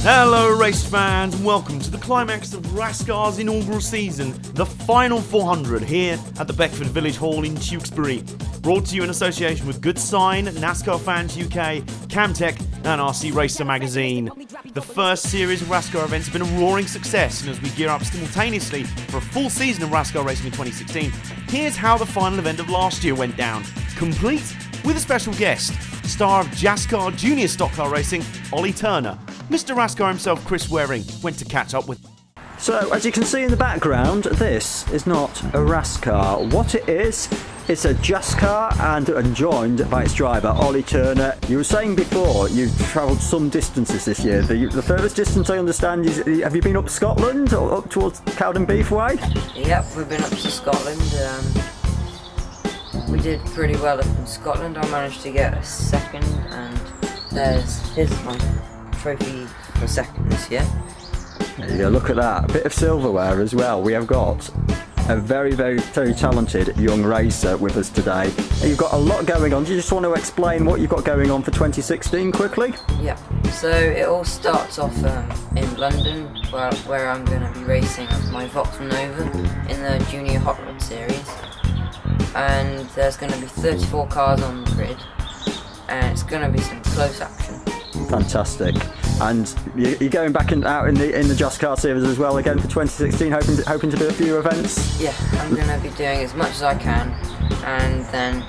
Hello race fans, and welcome to the climax of RASCAR's inaugural season, the final 400 here at the Beckford Village Hall in Tewkesbury. Brought to you in association with Good Sign, NASCAR Fans UK, Camtech and RC Racer magazine. The first series of RASCAR events have been a roaring success, and as we gear up simultaneously for a full season of RASCAR racing in 2016, here's how the final event of last year went down, complete with a special guest, star of JASCAR Junior Stock Car Racing, Ollie Turner. Mr. RASCAR himself, Chris Waring, went to catch up with. So, as you can see in the background, this is not a RASCAR. What it is, it's a JASCAR and joined by its driver, Ollie Turner. You were saying before you've travelled some distances this year. The furthest distance I understand is, have you been up Scotland or up towards Cowden Beef Way? Yep, we've been up to Scotland. We did pretty well up in Scotland. I managed to get a second, and here's my trophy for second this year. There you go, look at that. A bit of silverware as well. We have got a very, very, very talented young racer with us today. You've got a lot going on. Do you just want to explain what you've got going on for 2016 quickly? Yeah, so it all starts off in London, where I'm going to be racing my Vauxhall Nova in the Junior Hot Rod Series. And there's going to be 34 cars on the grid, and it's going to be some close action. Fantastic. And you're going back out in the Just Car Series as well again for 2016, hoping to do a few events? Yeah, I'm going to be doing as much as I can, and then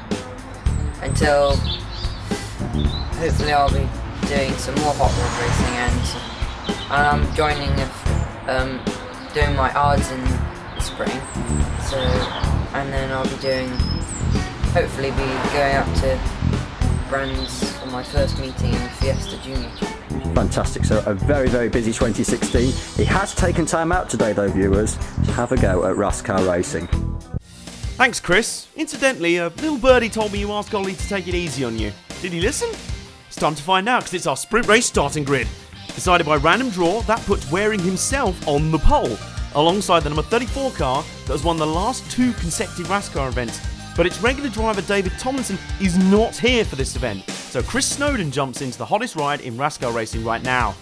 until hopefully I'll be doing some more hot rod racing, and I'm joining doing my odds in the spring. So, and then I'll be hopefully going up to Brands for my first meeting in the Fiesta Junior. Fantastic, so a very, very busy 2016. He has taken time out today though, viewers, to have a go at RASCAR racing. Thanks, Chris. Incidentally, a little birdie told me you asked Ollie to take it easy on you. Did he listen? It's time to find out, because it's our sprint race starting grid. Decided by random draw, that puts Waring himself on the pole, alongside the number 34 car that has won the last two consecutive RASCAR events. But its regular driver David Tomlinson is not here for this event, so Chris Snowden jumps into the hottest ride in RASCAR racing right now.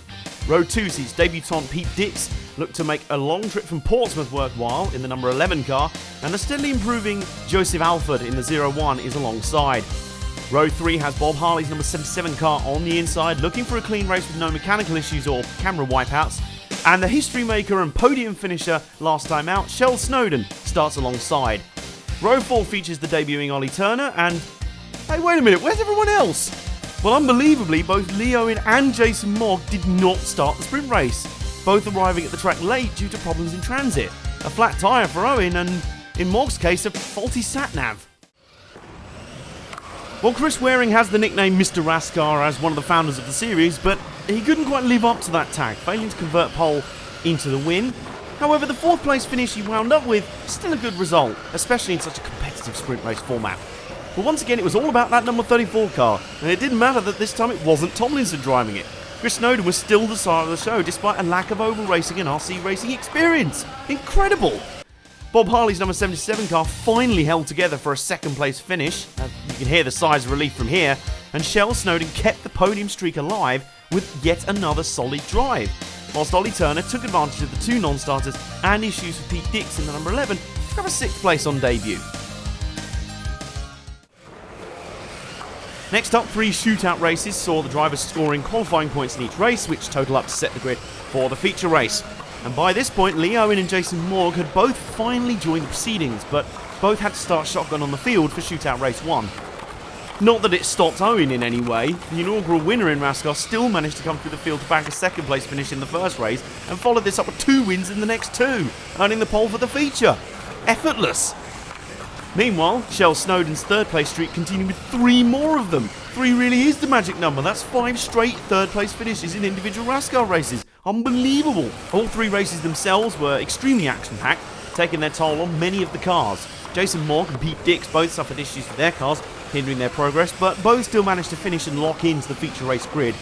Row 2 sees debutant Pete Dix look to make a long trip from Portsmouth worthwhile in the number 11 car, and the steadily improving Joseph Alford in the 01 is alongside. Row 3 has Bob Harley's number 77 car on the inside, looking for a clean race with no mechanical issues or camera wipeouts, and the history maker and podium finisher last time out, Shell Snowden, starts alongside. Row 4 features the debuting Ollie Turner, and hey, wait a minute, where's everyone else? Well, unbelievably, both Lee Owen and Jason Mogg did not start the sprint race, both arriving at the track late due to problems in transit. A flat tyre for Owen, and in Mogg's case, a faulty sat-nav. Well, Chris Waring has the nickname Mr. RASCAR as one of the founders of the series, but he couldn't quite live up to that tag, failing to convert pole into the win. However, the 4th place finish he wound up with is still a good result, especially in such a competitive sprint race format. But once again, it was all about that number 34 car, and it didn't matter that this time it wasn't Tomlinson driving it. Chris Snowden was still the star of the show, despite a lack of oval racing and RC racing experience. Incredible! Bob Harley's number 77 car finally held together for a 2nd place finish. You can hear the sighs of relief from here, and Shell Snowden kept the podium streak alive with yet another solid drive, whilst Ollie Turner took advantage of the 2 non-starters and issues for Pete Dix in the number 11 to grab a 6th place on debut. Next up, 3 shootout races saw the drivers scoring qualifying points in each race, which total up to set the grid for the feature race. And by this point, Lee Owen and Jason Mogg had both finally joined the proceedings, but both had to start shotgun on the field for shootout race 1. Not that it stopped Owen in any way. The inaugural winner in RASCAR still managed to come through the field to bag a 2nd place finish in the first race, and followed this up with 2 wins in the next 2, earning the pole for the feature. Effortless! Meanwhile, Shell Snowden's 3rd place streak continued with 3 more of them. 3 really is the magic number. That's 5 straight 3rd place finishes in individual RASCAR races. Unbelievable! All 3 races themselves were extremely action-packed, taking their toll on many of the cars. Jason Morg and Pete Dix both suffered issues with their cars, hindering their progress, but both still managed to finish and lock into the feature race grid.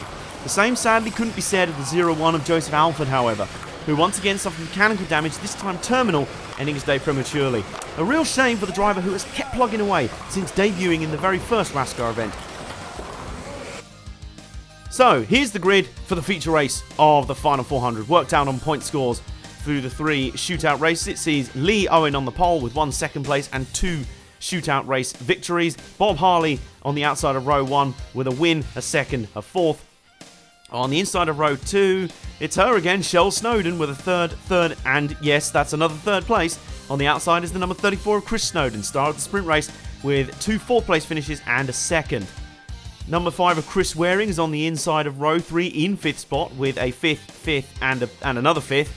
The same sadly couldn't be said of the 0-1 of Joseph Alford, however, who once again suffered mechanical damage, this time terminal, ending his day prematurely. A real shame for the driver who has kept plugging away since debuting in the very first RASCAR event. So, here's the grid for the feature race of the final 400, worked out on point scores through the 3 shootout races. It sees Lee Owen on the pole with 1 second place and 2 shootout race victories. Bob Harley on the outside of row 1 with a win, a second, a fourth. On the inside of row 2, it's her again, Shell Snowden, with a third, and yes, that's another third place. On the outside is the number 34 of Chris Snowden, star of the sprint race, with 2 fourth place finishes and a second. Number 5 of Chris Waring is on the inside of row 3 in 5th spot with a 5th, and another 5th.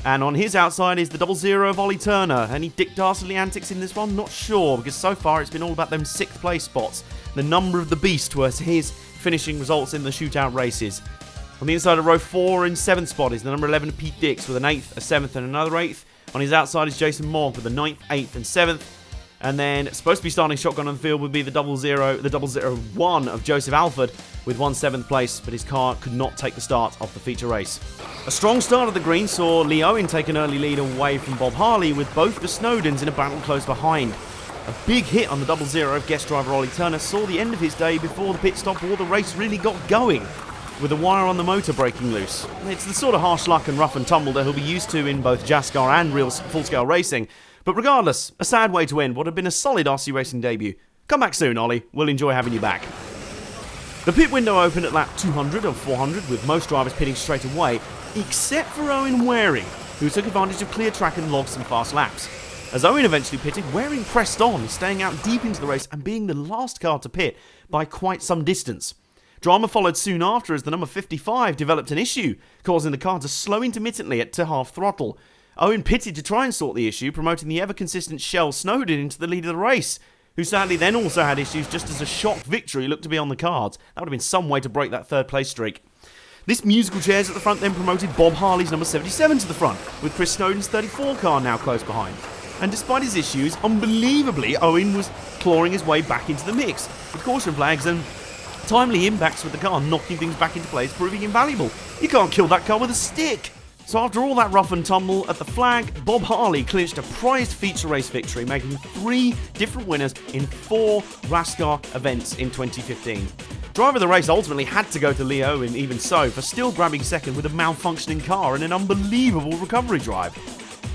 And on his outside is the 00 of Ollie Turner. Any Dick Dastardly antics in this one? Not sure, because so far it's been all about them 6th place spots. The number of the beast was his finishing results in the shootout races. On the inside of row 4 in 7th spot is the number 11 of Pete Dix with an 8th, a 7th and another 8th. On his outside is Jason Morg with a 9th, 8th and 7th. And then supposed to be starting shotgun on the field would be the 001 of Joseph Alford with 1 7th place, but his car could not take the start of the feature race. A strong start of the green saw Lee Owen take an early lead away from Bob Harley, with both the Snowdens in a battle close behind. A big hit on the 00 of guest driver Ollie Turner saw the end of his day before the pit stop or the race really got going, with the wire on the motor breaking loose. It's the sort of harsh luck and rough and tumble that he'll be used to in both JASCAR and real full-scale racing. But regardless, a sad way to end what had been a solid RC racing debut. Come back soon, Ollie. We'll enjoy having you back. The pit window opened at lap 200 of 400, with most drivers pitting straight away, except for Owen Waring, who took advantage of clear track and logged some fast laps. As Owen eventually pitted, Waring pressed on, staying out deep into the race and being the last car to pit by quite some distance. Drama followed soon after as the number 55 developed an issue, causing the car to slow intermittently to half throttle. Owen pitted to try and sort the issue, promoting the ever-consistent Shell Snowden into the lead of the race, who sadly then also had issues just as a shock victory looked to be on the cards. That would have been some way to break that third place streak. This musical chairs at the front then promoted Bob Harley's number 77 to the front, with Chris Snowden's 34 car now close behind. And despite his issues, unbelievably, Owen was clawing his way back into the mix, with caution flags and timely impacts with the car knocking things back into place, proving invaluable. You can't kill that car with a stick. So after all that rough and tumble, at the flag, Bob Harley clinched a prized feature race victory, making 3 different winners in 4 RASCAR events in 2015. Driver of the race ultimately had to go to Lee Owen, even so, for still grabbing second with a malfunctioning car and an unbelievable recovery drive.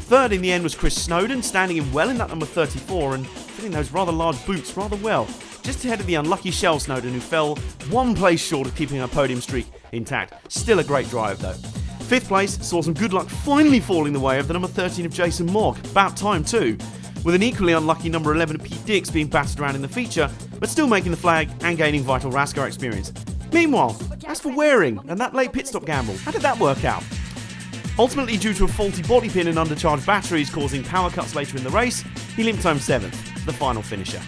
Third in the end was Chris Snowden, standing in well in that number 34 and fitting those rather large boots rather well, just ahead of the unlucky Shell Snowden, who fell 1 place short of keeping her podium streak intact. Still a great drive though. 5th place saw some good luck finally falling the way of the number 13 of Jason Morg, about time too, with an equally unlucky number 11 of Pete Dix being battered around in the feature, but still making the flag and gaining vital RASCAR experience. Meanwhile, as for Waring and that late pit stop gamble, how did that work out? Ultimately, due to a faulty body pin and undercharged batteries causing power cuts later in the race, he limped home 7th, the final finisher.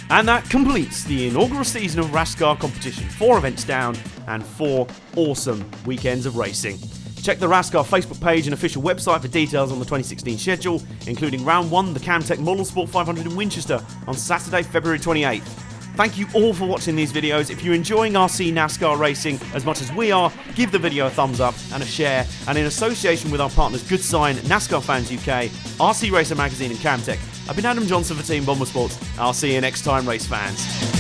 And that completes the inaugural season of RASCAR competition. 4 events down and 4 awesome weekends of racing. Check the RASCAR Facebook page and official website for details on the 2016 schedule, including Round 1, the Camtech Model Sport 500 in Winchester on Saturday, February 28th. Thank you all for watching these videos. If you're enjoying RC NASCAR racing as much as we are, give the video a thumbs up and a share. And in association with our partners Good Sign, NASCAR Fans UK, RC Racer Magazine and Camtech, I've been Adam Johnson for Team Bomber Sports. I'll see you next time, race fans.